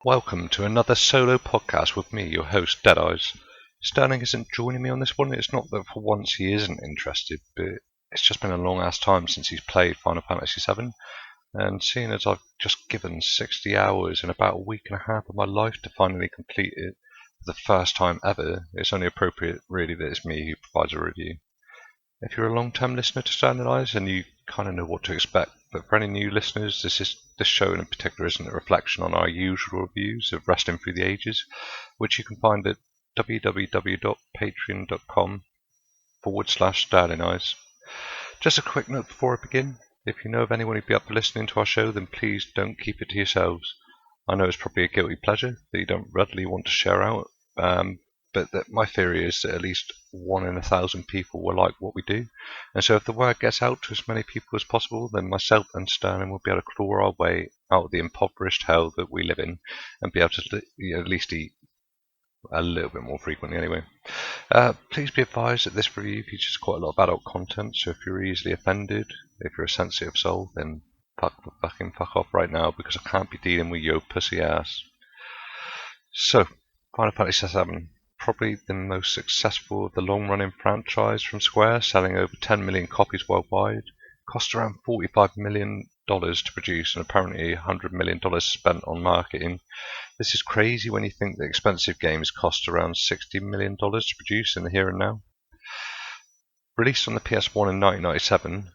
Welcome to another solo podcast with me, your host, Deadeyes. Sterling isn't joining me on this one. It's not that for once he isn't interested, but it's just been a long ass time since he's played Final Fantasy VII, and seeing as I've just given 60 hours in about a week and a half of my life to finally complete it for the first time ever, it's only appropriate really that it's me who provides a review. If you're a long-term listener to Sterling Eyes, then you kind of know what to expect. But for any new listeners, this show in particular isn't a reflection on our usual reviews of Wrestling Through the Ages, which you can find at www.patreon.com/Sterling Eyes. Just a quick note before I begin. If you know of anyone who'd be up for listening to our show, then please don't keep it to yourselves. I know it's probably a guilty pleasure that you don't readily want to share out, but that my theory is that at least 1 in 1,000 people will like what we do. And so if the word gets out to as many people as possible, then myself and Sterling will be able to claw our way out of the impoverished hell that we live in and be able to at least eat a little bit more frequently anyway. Please be advised that this review features quite a lot of adult content, so if you're easily offended, if you're a sensitive soul, then fuck off right now, because I can't be dealing with your pussy ass. So, Final Fantasy VII. Probably the most successful of the long-running franchise from Square, selling over 10 million copies worldwide. Cost around $45 million to produce, and apparently $100 million spent on marketing. This is crazy when you think that expensive games cost around $60 million to produce in the here and now. Released on the PS1 in 1997,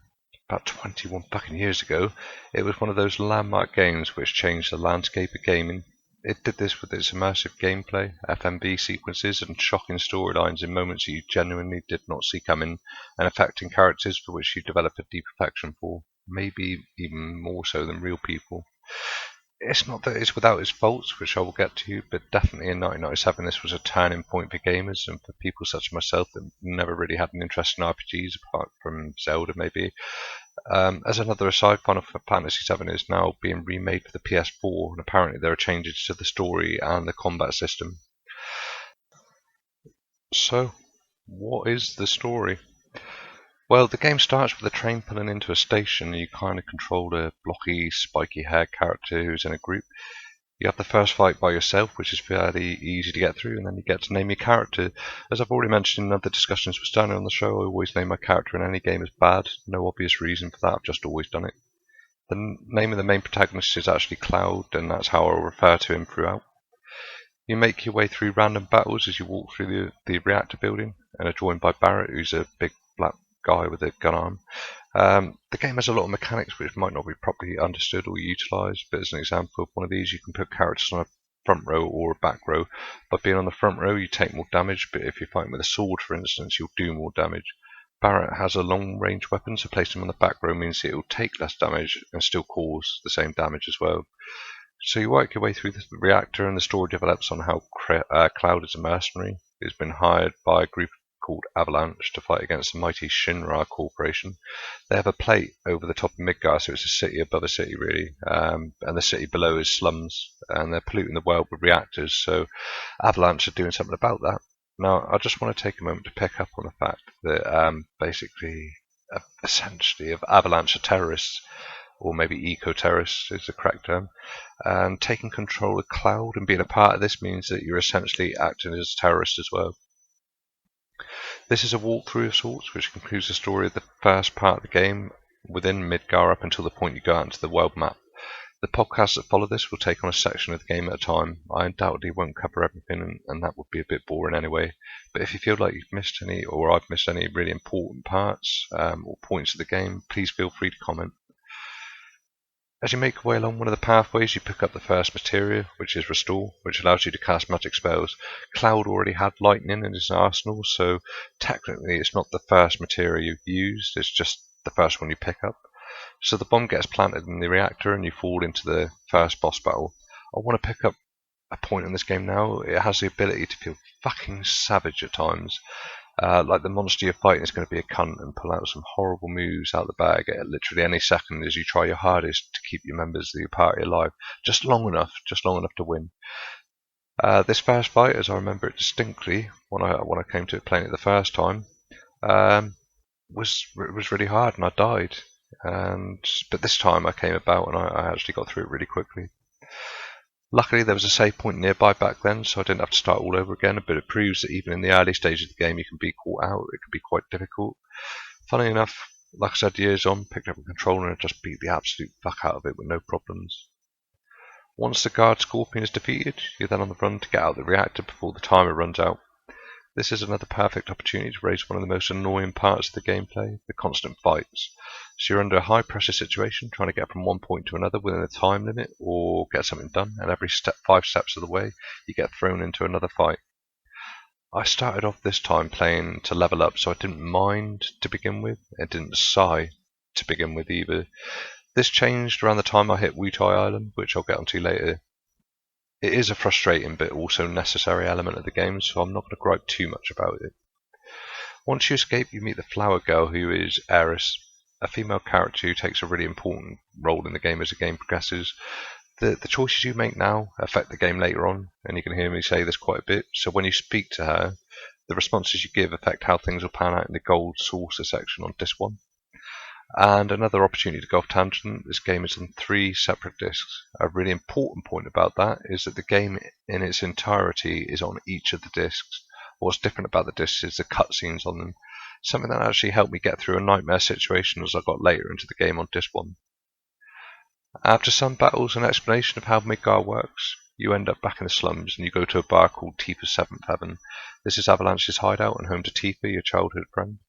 about 21 fucking years ago, it was one of those landmark games which changed the landscape of gaming. It did this with its immersive gameplay, FMV sequences, and shocking storylines in moments you genuinely did not see coming, and affecting characters for which you develop a deep affection for, maybe even more so than real people. It's not that it's without its faults, which I will get to, but definitely in 1997 this was a turning point for gamers and for people such as myself that never really had an interest in RPGs apart from Zelda maybe. As another aside, Final Fantasy VII is now being remade for the PS4, and apparently there are changes to the story and the combat system. So, what is the story? Well, the game starts with a train pulling into a station, and you kind of control a blocky, spiky-haired character who's in a group. You have the first fight by yourself, which is fairly easy to get through, and then you get to name your character. As I've already mentioned in other discussions with Stanley on the show, I always name my character in any game as Bad. No obvious reason for that, I've just always done it. The name of the main protagonist is actually Cloud, and that's how I'll refer to him throughout. You make your way through random battles as you walk through the reactor building, and are joined by Barrett, who's a big black guy with a gun arm. The game has a lot of mechanics which might not be properly understood or utilised, but as an example of one of these, you can put characters on a front row or a back row. By being on the front row, you take more damage, but if you're fighting with a sword, for instance, you'll do more damage. Barrett has a long-range weapon, so placing him on the back row means it will take less damage and still cause the same damage as well. So you work your way through the reactor, and the story develops on how Cloud is a mercenary. He's been hired by a group called Avalanche to fight against the mighty Shinra Corporation. They have a plate over the top of Midgar, so it's a city above a city really, and the city below is slums, and they're polluting the world with reactors, so Avalanche are doing something about that. Now, I just want to take a moment to pick up on the fact that essentially, Avalanche are terrorists, or maybe eco-terrorists is the correct term, and taking control of Cloud and being a part of this means that you're essentially acting as terrorists as well. This is a walkthrough of sorts, which concludes the story of the first part of the game within Midgar up until the point you go out into the world map. The podcasts that follow this will take on a section of the game at a time. I undoubtedly won't cover everything, and that would be a bit boring anyway. But if you feel like you've missed any, or I've missed any really important parts or points of the game, please feel free to comment. As you make your way along one of the pathways, you pick up the first materia, which is Restore, which allows you to cast magic spells. Cloud already had lightning in his arsenal, so technically it's not the first materia you've used, it's just the first one you pick up. So the bomb gets planted in the reactor and you fall into the first boss battle. I want to pick up a point in this game now. It has the ability to feel fucking savage at times. Like the monster you're fighting is going to be a cunt and pull out some horrible moves out the bag at literally any second as you try your hardest to keep your members of your party alive, just long enough to win. This first fight, as I remember it distinctly when I came to it playing it the first time, was really hard and I died. But this time I came about and I actually got through it really quickly. Luckily there was a save point nearby back then, so I didn't have to start all over again, but it proves that even in the early stages of the game you can be caught out. It can be quite difficult. Funny enough, like I said, years on, picked up a controller and just beat the absolute fuck out of it with no problems. Once the guard scorpion is defeated, you're then on the run to get out of the reactor before the timer runs out. This is another perfect opportunity to raise one of the most annoying parts of the gameplay, the constant fights. So you're under a high pressure situation, trying to get from one point to another within a time limit or get something done, and every 5 steps of the way you get thrown into another fight. I started off this time playing to level up, so I didn't mind to begin with. It didn't sigh to begin with either. This changed around the time I hit Wutai Island, which I'll get onto later. It is a frustrating but also necessary element of the game, so I'm not going to gripe too much about it. Once you escape, you meet the flower girl, who is Eris, a female character who takes a really important role in the game as the game progresses. The choices you make now affect the game later on, and you can hear me say this quite a bit, so when you speak to her, the responses you give affect how things will pan out in the gold saucer section on disc 1. And another opportunity to go off tangent, this game is on 3 separate discs. A really important point about that is that the game in its entirety is on each of the discs. What's different about the discs is the cutscenes on them, something that actually helped me get through a nightmare situation as I got later into the game on disc 1. After some battles and explanation of how Midgar works, you end up back in the slums and you go to a bar called Tifa's Seventh Heaven. This is Avalanche's hideout and home to Tifa, your childhood friend.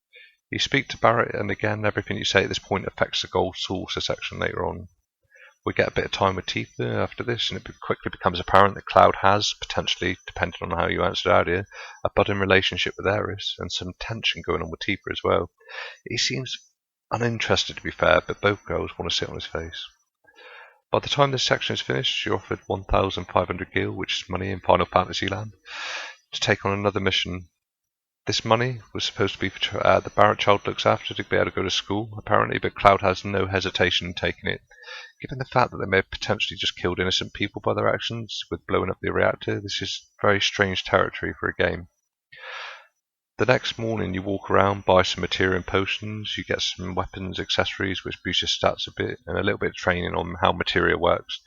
You speak to Barrett, and again, everything you say at this point affects the gold saucer section later on. We get a bit of time with Tifa after this, and it quickly becomes apparent that Cloud has, potentially, depending on how you answered earlier, a budding relationship with Eris, and some tension going on with Tifa as well. He seems uninterested, to be fair, but both girls want to sit on his face. By the time this section is finished, you're offered 1,500 gil, which is money in Final Fantasy land, to take on another mission. This money was supposed to be for the Barrett child looks after to be able to go to school, apparently, but Cloud has no hesitation in taking it. Given the fact that they may have potentially just killed innocent people by their actions with blowing up the reactor, this is very strange territory for a game. The next morning you walk around, buy some materia and potions, you get some weapons, accessories which boost your stats a bit, and a little bit of training on how materia works.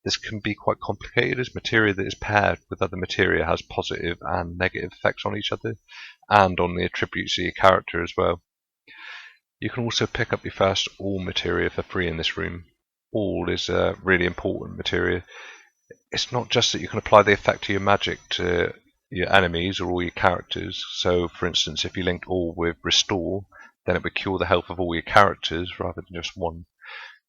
This can be quite complicated, as materia that is paired with other materia has positive and negative effects on each other, and on the attributes of your character as well. You can also pick up your first all materia for free in this room. All is a really important materia. It's not just that you can apply the effect of your magic to your enemies or all your characters. So, for instance, if you linked all with Restore, then it would cure the health of all your characters rather than just one.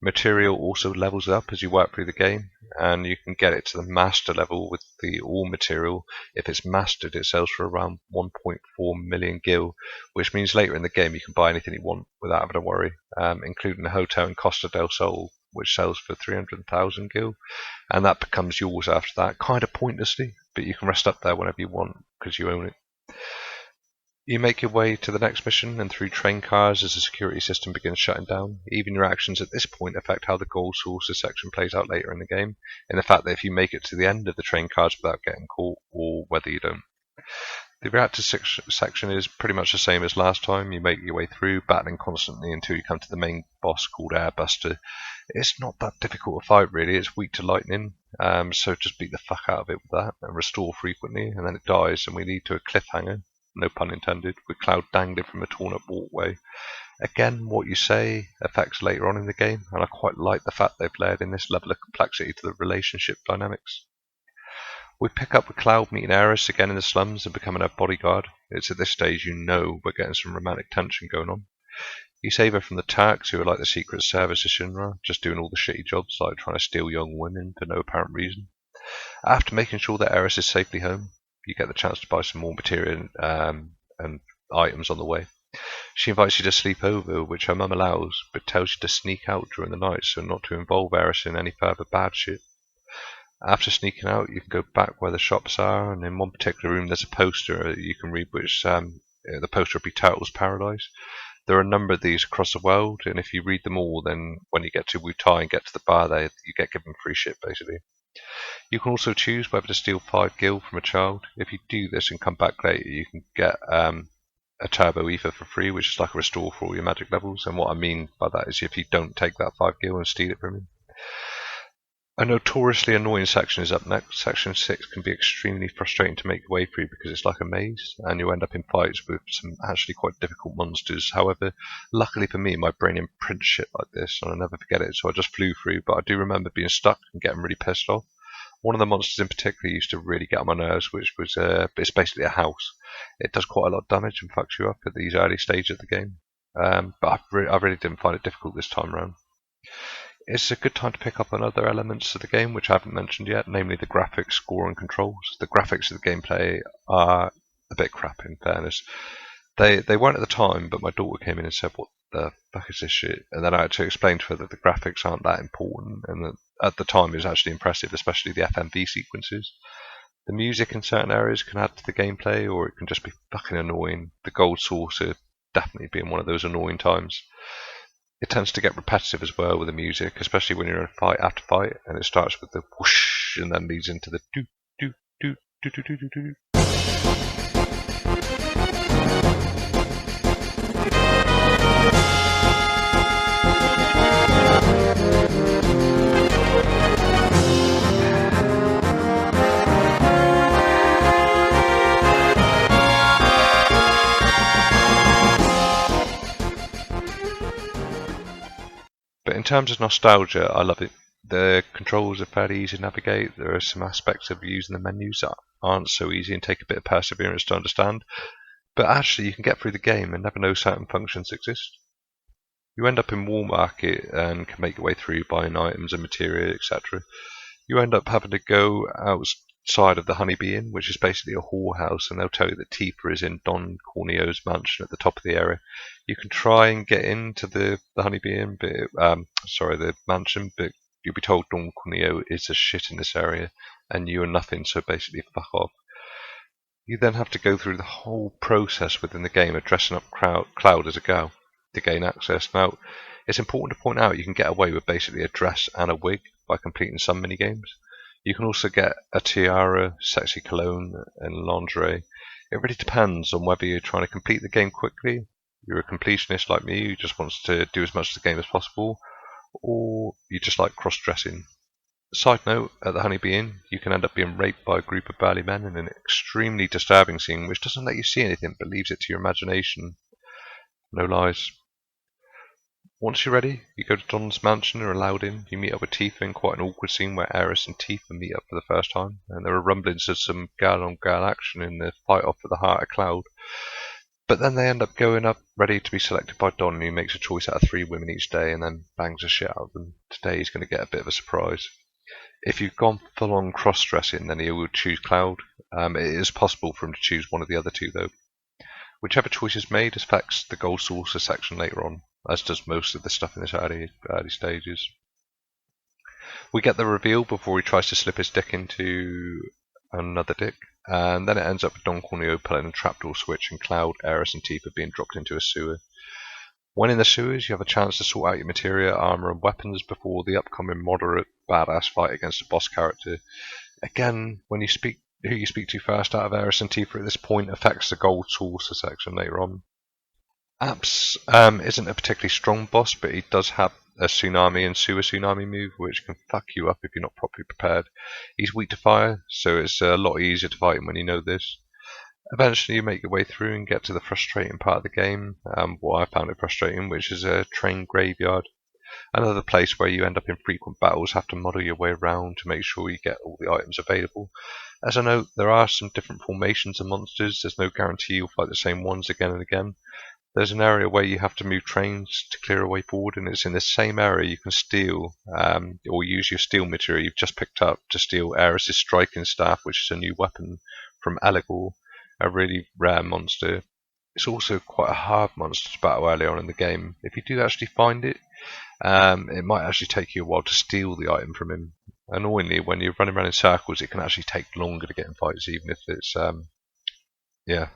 Material also levels up as you work through the game, and you can get it to the master level with the all material. If it's mastered, it sells for around 1.4 million gil, which means later in the game you can buy anything you want without having to worry, including the hotel in Costa del Sol, which sells for 300,000 gil, and that becomes yours after that, kind of pointlessly, but you can rest up there whenever you want because you own it. You make your way to the next mission and through train cars as the security system begins shutting down. Even your actions at this point affect how the gold saucer section plays out later in the game, in the fact that if you make it to the end of the train cars without getting caught, or whether you don't. The reactor section is pretty much the same as last time. You make your way through, battling constantly until you come to the main boss called Airbuster. It's not that difficult a fight really, it's weak to lightning, so just beat the fuck out of it with that, and restore frequently, and then it dies, and we lead to a cliffhanger. No pun intended, with Cloud dangling from a torn up walkway. Again, what you say affects later on in the game, and I quite like the fact they've layered in this level of complexity to the relationship dynamics. We pick up with Cloud meeting Eris again in the slums and becoming her bodyguard. It's at this stage you know we're getting some romantic tension going on. You save her from the Turks, who are like the Secret Service of Shinra, just doing all the shitty jobs like trying to steal young women for no apparent reason. After making sure that Eris is safely home, you get the chance to buy some more material and items on the way. She invites you to sleep over, which her mum allows, but tells you to sneak out during the night so not to involve Eris in any further bad shit. After sneaking out, you can go back where the shops are, and in one particular room there's a poster you can read, which the poster will be Turtles Paradise. There are a number of these across the world, and if you read them all, then when you get to Wutai and get to the bar there, you get given free shit basically. You can also choose whether to steal 5 gil from a child. If you do this and come back later, you can get a turbo ether for free, which is like a restore for all your magic levels. And what I mean by that is if you don't take that 5 gil and steal it from him. A notoriously annoying section is up next. Section 6 can be extremely frustrating to make your way through because it's like a maze, and you'll end up in fights with some actually quite difficult monsters. However, luckily for me, my brain imprints shit like this, and I'll never forget it, so I just flew through, but I do remember being stuck and getting really pissed off. One of the monsters in particular used to really get on my nerves, which was, it's basically a house. It does quite a lot of damage and fucks you up at these early stages of the game. But I really didn't find it difficult this time around. It's a good time to pick up on other elements of the game which I haven't mentioned yet, namely the graphics, score and controls. The graphics of the gameplay are a bit crap in fairness. They weren't at the time, but my daughter came in and said, "What the fuck is this shit?" And then I had to explain to her that the graphics aren't that important, and that at the time it was actually impressive, especially the FMV sequences. The music in certain areas can add to the gameplay, or it can just be fucking annoying. The gold saucer definitely being one of those annoying times. It tends to get repetitive as well with the music, especially when you're in a fight after fight, and it starts with the whoosh and then leads into the do do do do do do do do. But in terms of nostalgia, I love it. The controls are fairly easy to navigate. There are some aspects of using the menus that aren't so easy and take a bit of perseverance to understand. But actually, you can get through the game and never know certain functions exist. You end up in Wall Market and can make your way through buying items and material, etc. You end up having to go outside of the Honeybee Inn, which is basically a whorehouse, and they'll tell you that Tifa is in Don Corneo's mansion at the top of the area. You can try and get into the Honeybee Inn, the mansion, but you'll be told Don Corneo is a shit in this area, and you are nothing, so basically fuck off. You then have to go through the whole process within the game of dressing up Cloud as a girl to gain access. Now, it's important to point out you can get away with basically a dress and a wig by completing some minigames. You can also get a tiara, sexy cologne, and lingerie. It really depends on whether you're trying to complete the game quickly, you're a completionist like me who just wants to do as much of the game as possible, or you just like cross-dressing. Side note, at the Honeybee Inn, you can end up being raped by a group of burly men in an extremely disturbing scene which doesn't let you see anything but leaves it to your imagination. No lies. Once you're ready, you go to Don's mansion and are allowed in. You meet up with Tifa in quite an awkward scene where Aerith and Tifa meet up for the first time, and there are rumblings of some girl-on-girl action in the fight off for the heart of Cloud. But then they end up going up ready to be selected by Don, who makes a choice out of 3 women each day and then bangs the shit out of them. Today he's going to get a bit of a surprise. If you've gone full-on cross-dressing, then he will choose Cloud. It is possible for him to choose one of the other 2 though. Whichever choice is made affects the gold saucer section later on, as does most of the stuff in this early stages. We get the reveal before he tries to slip his dick into another dick, and then it ends up with Don Corneo pulling a trapdoor switch and Cloud, Aerith and Tifa being dropped into a sewer. When in the sewers, you have a chance to sort out your materia, armor and weapons before the upcoming moderate badass fight against a boss character. Again, who you speak to first out of Aerith and Tifa at this point affects the gold saucer section later on. Apps isn't a particularly strong boss, but he does have a tsunami and sewer tsunami move, which can fuck you up if you're not properly prepared. He's weak to fire, so it's a lot easier to fight him when you know this. Eventually you make your way through and get to the frustrating part of the game, what I found it frustrating, which is a train graveyard. Another place where you end up in frequent battles, have to model your way around to make sure you get all the items available. As a note, there are some different formations of monsters, there's no guarantee you'll fight the same ones again and again. There's an area where you have to move trains to clear a way forward, and it's in the same area you can steal, or use your steel material you've just picked up to steal Aerith's striking staff, which is a new weapon from Eligor, a really rare monster. It's also quite a hard monster to battle early on in the game. If you do actually find it, it might actually take you a while to steal the item from him. Annoyingly, when you're running around in circles, it can actually take longer to get in fights, even if it's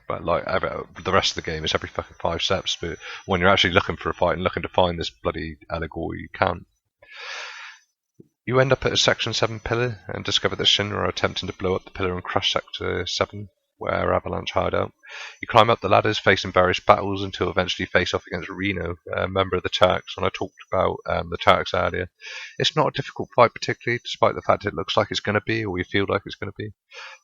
but like the rest of the game, it's every fucking 5 steps. But when you're actually looking for a fight and looking to find this bloody Eligor, you can't. You end up at a Section 7 pillar and discover that Shinra are attempting to blow up the pillar and crush Sector 7. where Avalanche hide out. You climb up the ladders, facing various battles until eventually you face off against Reno, a member of the Turks, and I talked about the Turks earlier. It's not a difficult fight particularly, despite the fact it looks like it's going to be, or you feel like it's going to be.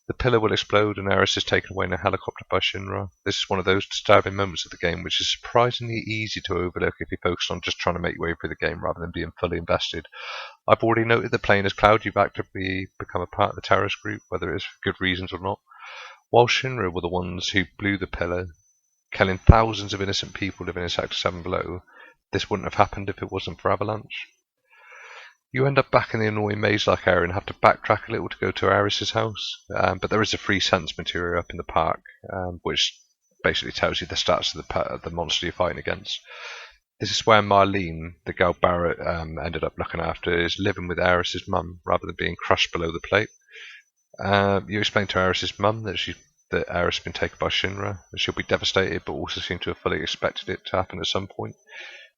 The pillar will explode and Eris is taken away in a helicopter by Shinra. This is one of those disturbing moments of the game which is surprisingly easy to overlook if you focus on just trying to make your way through the game rather than being fully invested. I've already noted that playing as Cloud you've actively become a part of the terrorist group, whether it is for good reasons or not. While Shinra were the ones who blew the pillar, killing thousands of innocent people living in Sector 7 below, this wouldn't have happened if it wasn't for Avalanche. You end up back in the annoying maze-like area and have to backtrack a little to go to Aris's house, but there is a free sense material up in the park, which basically tells you the stats of the monster you're fighting against. This is where Marlene, the girl Barrett ended up looking after, is living with Aris's mum rather than being crushed below the plate. You explain to Aris's mum that Aris has been taken by Shinra, and she'll be devastated, but also seem to have fully expected it to happen at some point.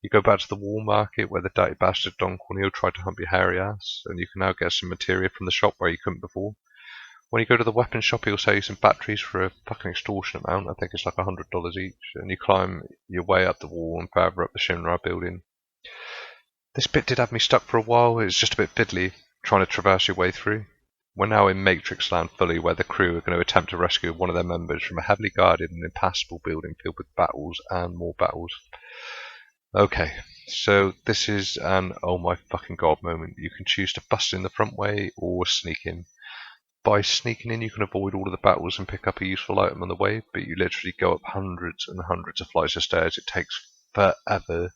You go back to the wall market where the dirty bastard Don Corneo tried to hump your hairy ass, and you can now get some materia from the shop where you couldn't before. When you go to the weapon shop, he'll sell you some batteries for a fucking extortionate amount. I think it's like $100 each, and you climb your way up the wall and further up the Shinra building. This bit did have me stuck for a while. It's just a bit fiddly, trying to traverse your way through. We're now in Matrix Land fully, where the crew are going to attempt to rescue one of their members from a heavily guarded and impassable building filled with battles and more battles. Okay, so this is an oh my fucking god moment. You can choose to bust in the front way or sneak in. By sneaking in you can avoid all of the battles and pick up a useful item on the way, but you literally go up hundreds and hundreds of flights of stairs. It takes forever.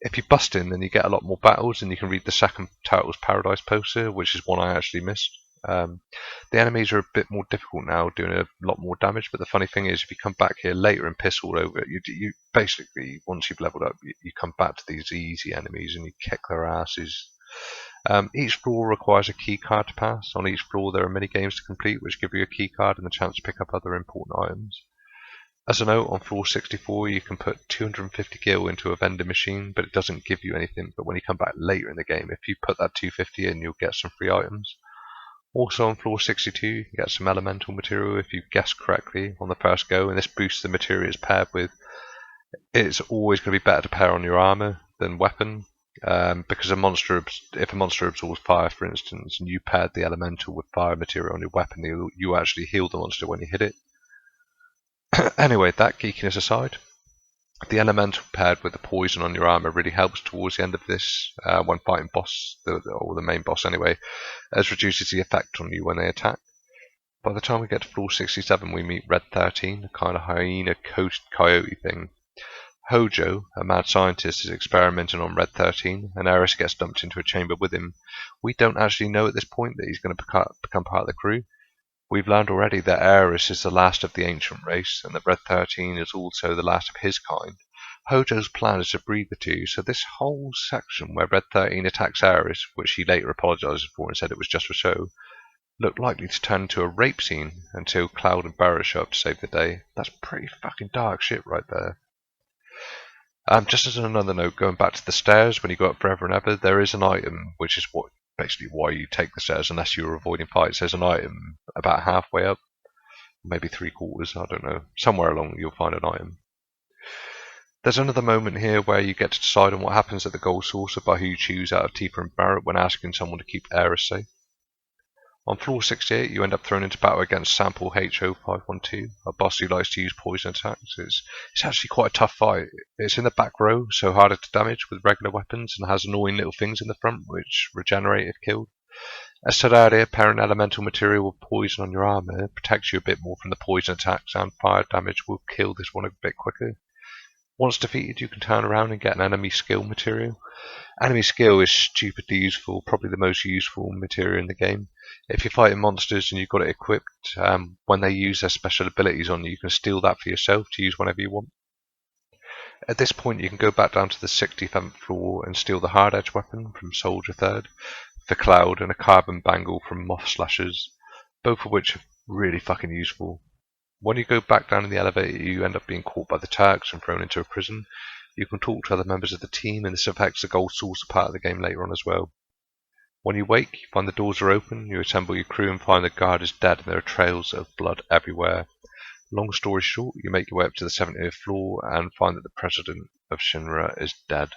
If you bust in, then you get a lot more battles and you can read the second Turtles Paradise poster, which is one I actually missed. The enemies are a bit more difficult now, doing a lot more damage, but the funny thing is if you come back here later and piss all over it, you basically, once you've leveled up, you come back to these easy enemies and you kick their asses. Each floor requires a key card to pass. On each floor there are mini games to complete which give you a key card and the chance to pick up other important items. As a note, on floor 64 you can put 250 gil into a vending machine, but it doesn't give you anything. But when you come back later in the game, if you put that 250 in, you'll get some free items. Also on floor 62 you can get some elemental material if you guess correctly on the first go, and this boosts the material it's paired with. It's always going to be better to pair on your armor than weapon, because if a monster absorbs fire, for instance, and you paired the elemental with fire material on your weapon, you actually heal the monster when you hit it. Anyway, that geekiness aside, the elemental paired with the poison on your armor really helps towards the end of this, when fighting boss, or the main boss anyway, as reduces the effect on you when they attack. By the time we get to floor 67 we meet Red 13, a kind of hyena coyote thing. Hojo, a mad scientist, is experimenting on Red 13, and Eris gets dumped into a chamber with him. We don't actually know at this point that he's going to become part of the crew. We've learned already that Eris is the last of the ancient race, and that Red 13 is also the last of his kind. Hojo's plan is to breed the two, so this whole section where Red 13 attacks Eris, which he later apologises for and said it was just for show, looked likely to turn into a rape scene until Cloud and Barrett show up to save the day. That's pretty fucking dark shit right there. Just as another note, going back to the stairs, when you go up forever and ever, there is an item, which is basically why you take the stairs unless you're avoiding fights. There's an item about halfway up, maybe 3/4, I don't know. Somewhere along you'll find an item. There's another moment here where you get to decide on what happens at the gold saucer by who you choose out of Tifa and Barrett when asking someone to keep Eris safe. On floor 68 you end up thrown into battle against Sample HO512, a boss who likes to use poison attacks. It's actually quite a tough fight. It's in the back row, so harder to damage with regular weapons, and has annoying little things in the front which regenerate if killed. As said earlier, pairing elemental material with poison on your armor protects you a bit more from the poison attacks, and fire damage will kill this one a bit quicker. Once defeated you can turn around and get an enemy skill material. Enemy skill is stupidly useful, probably the most useful material in the game. If you're fighting monsters and you've got it equipped, when they use their special abilities on you, you can steal that for yourself to use whenever you want. At this point you can go back down to the 67th floor and steal the hard edge weapon from Soldier 3rd, for Cloud, and a carbon bangle from Moth Slashers, both of which are really fucking useful. When you go back down in the elevator you end up being caught by the Turks and thrown into a prison. You can talk to other members of the team, and this affects the gold saucer part of the game later on as well. When you wake, you find the doors are open, you assemble your crew and find the guard is dead and there are trails of blood everywhere. Long story short, you make your way up to the 70th floor and find that the president of Shinra is dead.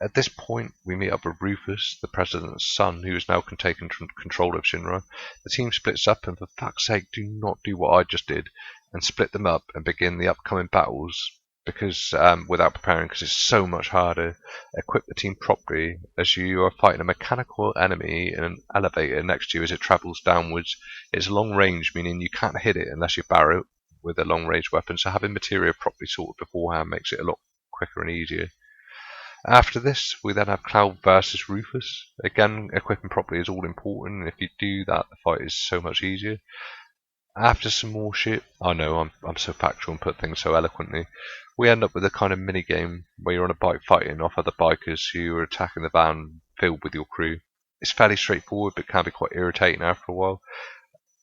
At this point, we meet up with Rufus, the president's son, who has now taken control of Shinra. The team splits up, and for fuck's sake, do not do what I just did, and split them up and begin the upcoming battles, because without preparing, because it's so much harder. Equip the team properly, as you are fighting a mechanical enemy in an elevator next to you as it travels downwards. It's long range, meaning you can't hit it unless you barrel it with a long range weapon, so having material properly sorted beforehand makes it a lot quicker and easier. After this, we then have Cloud versus Rufus. Again, equipping properly is all important, and if you do that, the fight is so much easier. After some more shit, I know I'm so factual and put things so eloquently, we end up with a kind of mini game where you're on a bike fighting off other bikers who are attacking the van filled with your crew. It's fairly straightforward, but can be quite irritating after a while.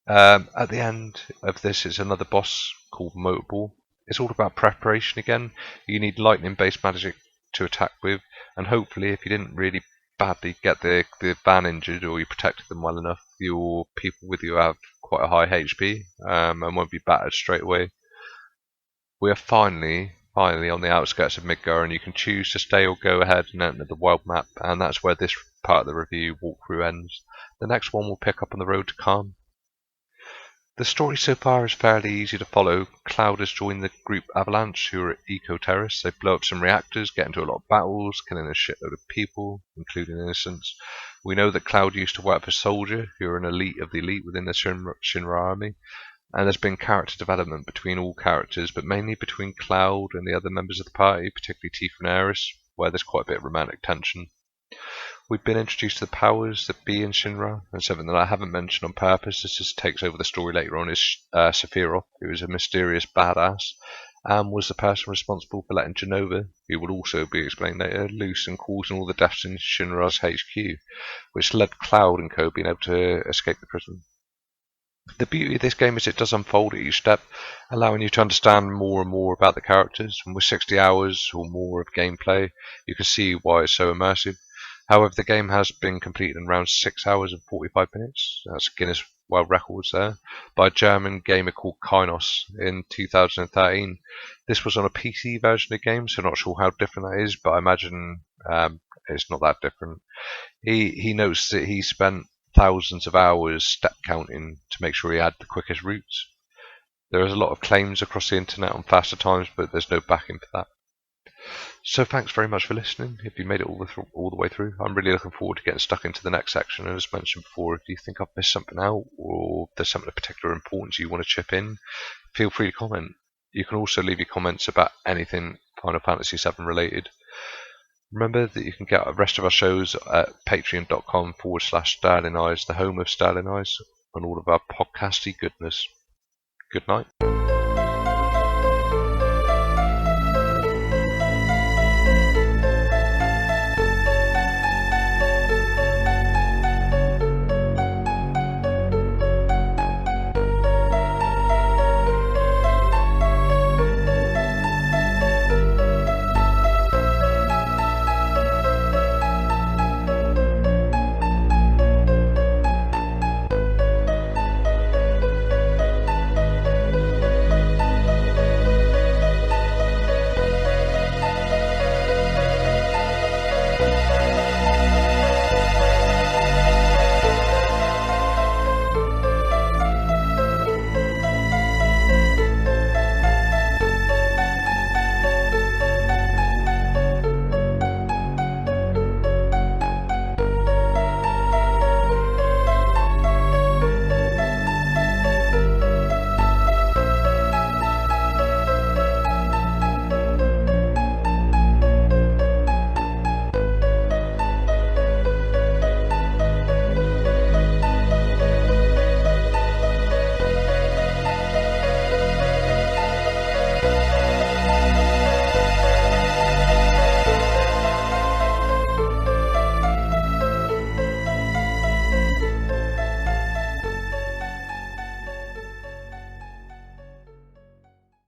At the end of this is another boss called Motorball. It's all about preparation again. You need lightning-based magic to attack with, and hopefully, if you didn't really badly get the van injured or you protected them well enough, your people with you have quite a high HP and won't be battered straight away. We are finally on the outskirts of Midgar, and you can choose to stay or go ahead and enter the world map, and that's where this part of the review walkthrough ends. The next one will pick up on the road to Kalm. The story so far is fairly easy to follow. Cloud has joined the group Avalanche, who are eco-terrorists. They blow up some reactors, get into a lot of battles, killing a shitload of people, including innocents. We know that Cloud used to work for Soldier, who are an elite of the elite within the Shinra army. And there's been character development between all characters, but mainly between Cloud and the other members of the party, particularly Tifa and Aerith, where there's quite a bit of romantic tension. We've been introduced to the powers that be in Shinra, and something that I haven't mentioned on purpose, this just takes over the story later on, is Sephiroth, who is a mysterious badass, and was the person responsible for letting Genova, who will also be explained later, loose and causing all the deaths in Shinra's HQ, which led Cloud and co being able to escape the prison. The beauty of this game is it does unfold at each step, allowing you to understand more and more about the characters, and with 60 hours or more of gameplay, you can see why it's so immersive. However, the game has been completed in around 6 hours and 45 minutes, that's Guinness World Records there, by a German gamer called Kynos in 2013. This was on a PC version of the game, so not sure how different that is, but I imagine it's not that different. He notes that he spent thousands of hours step counting to make sure he had the quickest routes. There is a lot of claims across the internet on faster times, but there's no backing for that. So thanks very much for listening. If you made it all the way through, I'm really looking forward to getting stuck into the next section. And as mentioned before, if you think I've missed something out, or there's something of particular importance you want to chip in, feel free to comment. You can also leave your comments about anything Final Fantasy VII related. Remember that you can get the rest of our shows at patreon.com/Sterling Eyes, the home of Sterling Eyes, and all of our podcasty goodness. Good night.